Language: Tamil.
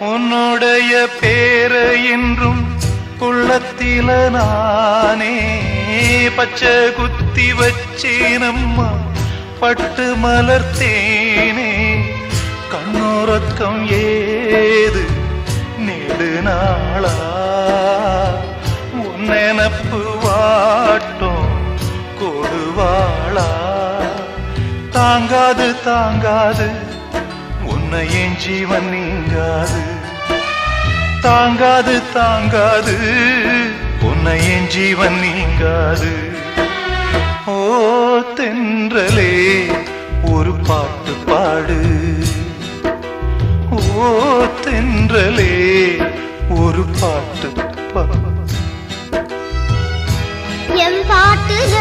உன்னுடைய பேரை என்றும் உள்ளத்தில நானே பச்சை குத்தி வச்சேனம்மா பட்டு மலர்த்தேனே கண்ணோரக்கம் ஏது நெடுநாளா உன் நினப்பு வாட்டும் கொடுவாளா தாங்காது தாங்காது உன்னை என் ஜீவன் நீங்காது தாங்காது தாங்காது உன்னை என் ஜீவன் நீங்காது ஓ தென்றலே ஒரு பாட்டு பாடு ஓ தென்றலே ஒரு பாட்டு பாடு என் பாட்டுல